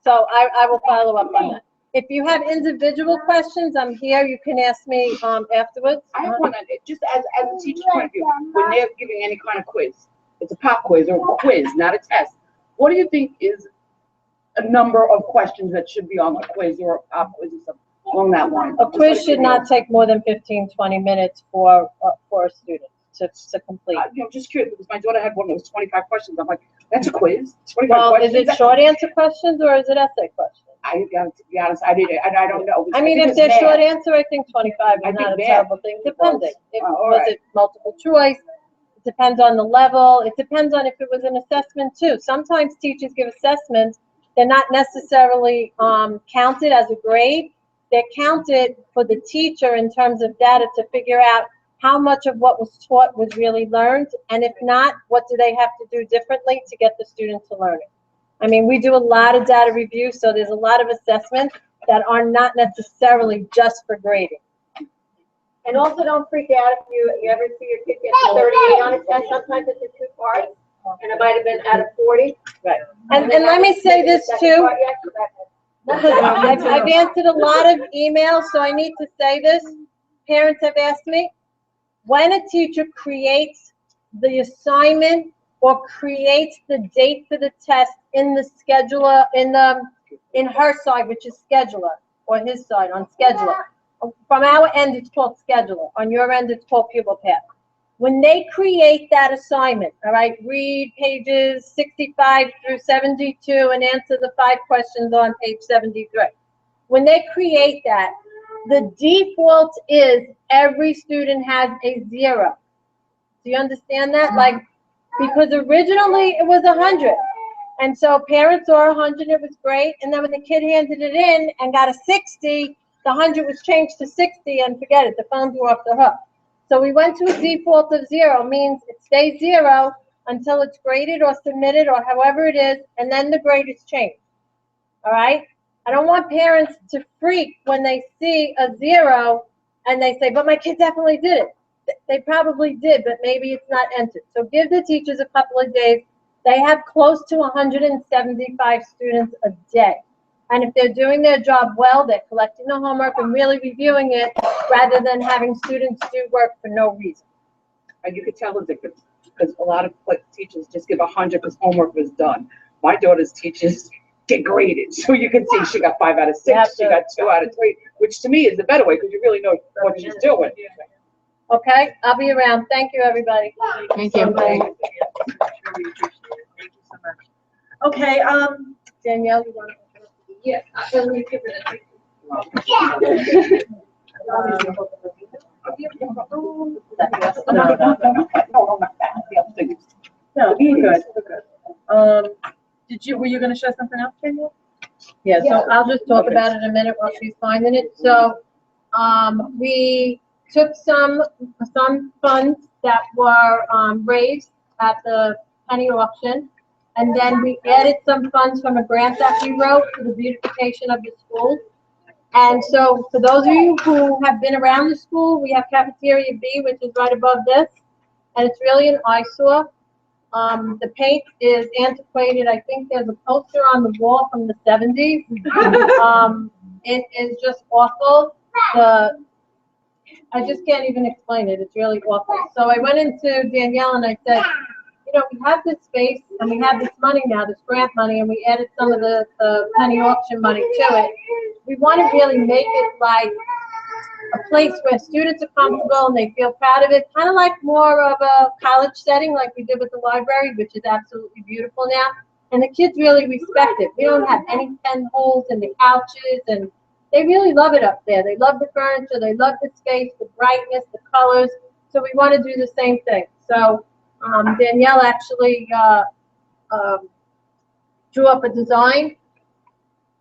So I will follow up on that. If you have individual questions, I'm here, you can ask me, afterwards. I have one, just as a teacher's point of view, when they're giving any kind of quiz, it's a pop quiz or a quiz, not a test. What do you think is a number of questions that should be on a quiz or a pop quiz or something along that line? A quiz should not take more than 15, 20 minutes for a student to complete. I'm just curious, because my daughter had one that was 25 questions. I'm like, that's a quiz? 25 Well, is questions? it short answer questions or is it essay questions? I got to be honest, I don't know. I mean, if they're short answer, I think 25 is not a terrible thing, depending. If, was it multiple choice? It depends on the level. It depends on if it was an assessment too. Sometimes teachers give assessments. They're not necessarily counted as a grade. They're counted for the teacher in terms of data to figure out how much of what was taught was really learned, and if not, what do they have to do differently to get the student to learn it. I mean, we do a lot of data review, so there's a lot of assessments that are not necessarily just for grading. And also don't freak out if you ever see your kid get 38 on a test. Sometimes it's in 2 parts, and it might have been out of 40. Right. And let me say this too, because I've answered a lot of emails, so I need to say this. Parents have asked me, when a teacher creates the assignment or creates the date for the test in the scheduler, in her side, which is scheduler, or his side on scheduler. From our end, it's called scheduler. On your end, it's called pupil path. When they create that assignment, all right, read pages 65 through 72 and answer the 5 questions on page 73. When they create that, the default is every student has a 0. Do you understand that? Like, because originally it was 100. And so parents saw 100, it was great. And then when the kid handed it in and got a 60, the 100 was changed to 60, and forget it, the phones were off the hook. So we went to a default of 0, means it stays 0 until it's graded or submitted or however it is, and then the grade is changed. All right? I don't want parents to freak when they see a 0 and they say, but my kid definitely did it. They probably did, but maybe it's not entered. So give the teachers a couple of days. They have close to 175 students a day. And if they're doing their job well, they're collecting the homework and really reviewing it rather than having students do work for no reason. And you could tell the difference, because a lot of teachers just give 100 because homework was done. My daughter's teachers get graded, so you can see she got 5 out of 6, she got 2 out of 3, which to me is the better way, because you really know what she's doing. Okay, I'll be around. Thank you, everybody. Thank you. Okay, Danielle, you want to? Yeah, let me give it a No, you're good. Were you gonna share something else, Danielle? Yeah, so I'll just talk about it in a minute while she's finding it. So, we took some funds that were, raised at the penny auction, and then we added some funds from a grant that we wrote for the beautification of the school. And so for those of you who have been around the school, we have cafeteria B, which is right above this, and it's really an eyesore. The paint is antiquated. I think there's a poster on the wall from the 70s. It is just awful. I just can't even explain it. It's really awful. So I went into Danielle and I said, you know, we have this space and we have this money now, this grant money, and we added some of the penny auction money to it. We want to really make it like a place where students are comfortable and they feel proud of it, kind of like more of a college setting like we did with the library, which is absolutely beautiful now. And the kids really respect it. We don't have any pen holes in the couches, and they really love it up there. They love the furniture, they love the space, the brightness, the colors. So we want to do the same thing. So Danielle actually drew up a design.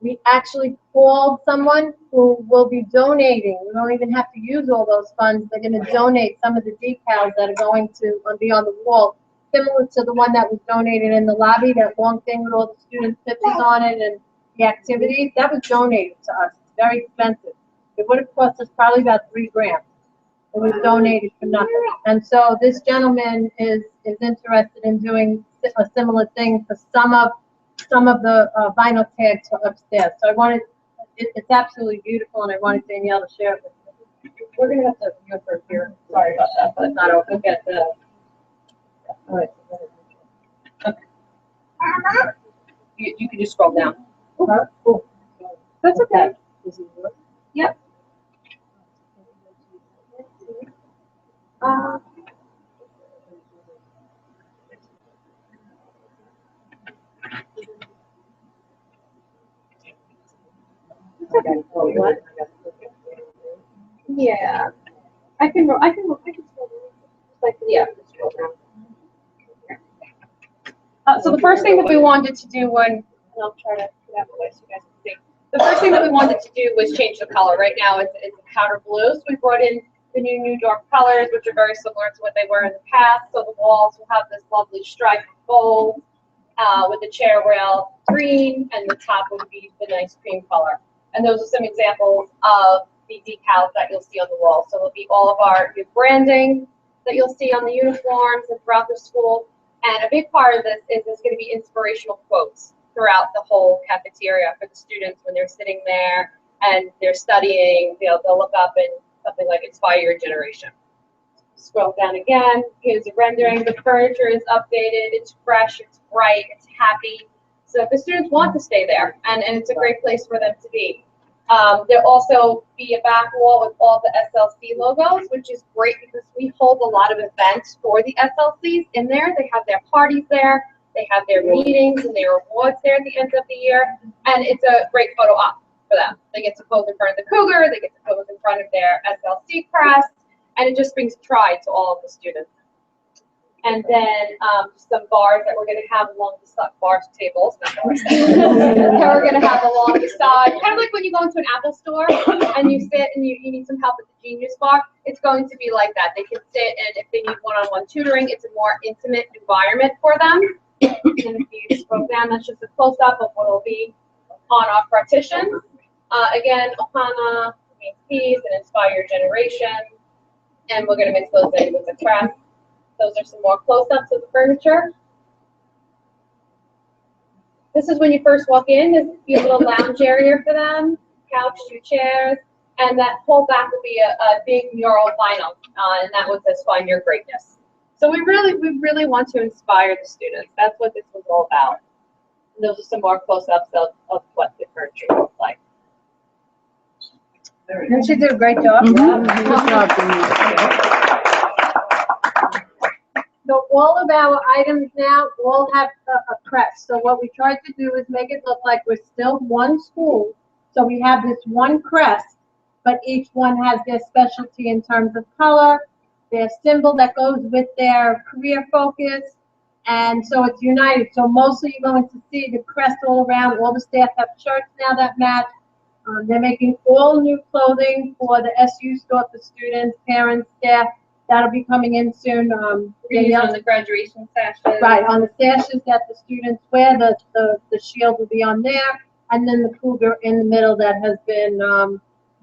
We actually called someone who will be donating. We don't even have to use all those funds. They're going to donate some of the decals that are going to be on the wall, similar to the one that was donated in the lobby, that long thing with all the students' pictures on it and the activities. That was donated to us. It's very expensive. It would have cost us probably about $3,000. It was donated for nothing. And so this gentleman is interested in doing a similar thing for some of the vinyl tags for upstairs. So I wanted, it's absolutely beautiful, and I wanted Danielle to share it with you. We're gonna have to go for here. Sorry about that, but not over. We'll get the. All right. Okay. You can just scroll down. Oh, that's okay. Yep. Okay. What? Yeah. I can scroll down. Like, yeah, scroll down. So the first thing that we wanted to do when, and I'll try to get out of the way so you guys can see. The first thing that we wanted to do was change the color. Right now it's powder blue, so we brought in the new dark colors, which are very similar to what they were in the past. So the walls will have this lovely stripe of gold with the chair rail green, and the top would be the nice cream color. And those are some examples of the decals that you'll see on the wall. So it'll be all of your branding that you'll see on the uniforms and throughout the school. And a big part of this is there's going to be inspirational quotes throughout the whole cafeteria for the students when they're sitting there and they're studying. They'll look up and something like "Inspire Your Generation." Scroll down again. Here's a rendering. The furniture is updated. It's fresh. It's bright. It's happy. So the students want to stay there, and it's a great place for them to be. There'll also be a back wall with all the SLC logos, which is great because we hold a lot of events for the SLCs in there. They have their parties there, they have their meetings and their awards there at the end of the year, and it's a great photo op for them. They get to pose in front of the Cougar, they get to pose in front of their SLC crest, and it just brings pride to all of the students. And then some bars that we're going to have along the side, bars, tables, not bars, that we're going to have along the side. Kind of like when you go into an Apple store and you sit and you need some help at the Genius Bar. It's going to be like that. They can sit, and if they need one-on-one tutoring, it's a more intimate environment for them. And if you scroll down, that's just a close-up of what will be on our partitions. Again, Ohana means peace and inspire your generation. And we're going to mix those in with the crafts. Those are some more close-ups of the furniture. This is when you first walk in. There's a little lounge area for them, couch, 2 chairs, and that whole back will be a big mural vinyl, and that one says "Find Your Greatness." So we really want to inspire the students. That's what this was all about. And those are some more close-ups of what the furniture looks like. And she did a great job. So all of our items now all have a crest. So what we tried to do is make it look like we're still one school. So we have this one crest, but each one has their specialty in terms of color, their symbol that goes with their career focus, and so it's united. So mostly you're going to see the crest all around. All the staff have shirts now that match. They're making all new clothing for the SU store for students, parents, staff. That'll be coming in soon. On the graduation sashes. Right, on the sashes that the students wear, the shield will be on there, and then the cougar in the middle that has been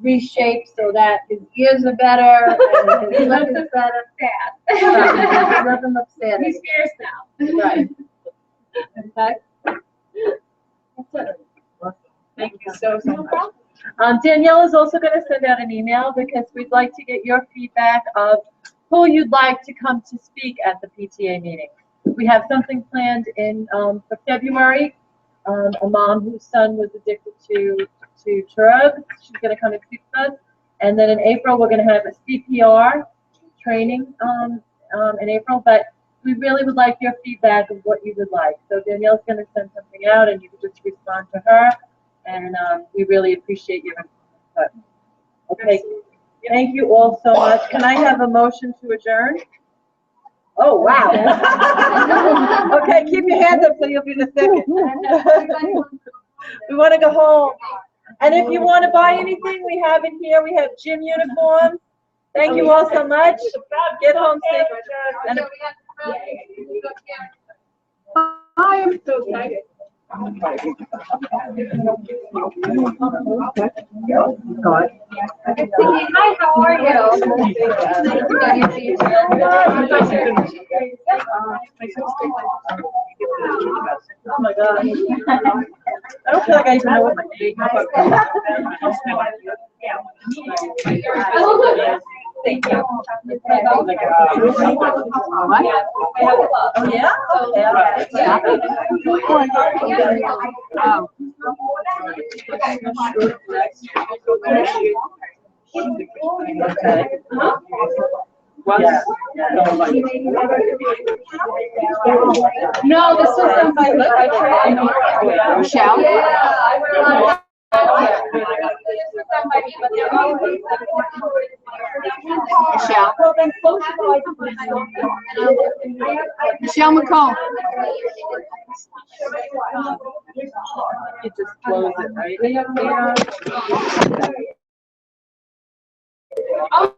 reshaped so that his ears are better and his lip is better. Sad. Right. He doesn't look sad. He's fierce now. Right. Okay. That's it. Thank you so much. Danielle is also going to send out an email because we'd like to get your feedback of who you'd like to come to speak at the PTA meeting. We have something planned in for February. A mom whose son was addicted to drugs. She's going to come and speak with us. And then in April, we're going to have a CPR training in April. But we really would like your feedback of what you would like. So Danielle's going to send something out, and you can just respond to her. And we really appreciate your input. Okay. Thank you all so much. Can I have a motion to adjourn? Oh, wow. Okay, keep your hands up so you'll be the second. We want to go home. And if you want to buy anything, we have it here. We have gym uniforms. Thank you all so much. Get home safe. And I am so excited. Hi, how are you? oh my God. I don't feel like I even know what my name is. Thank you. Oh yeah? No, this was done by Michelle. Michelle McComb. You just close it, right?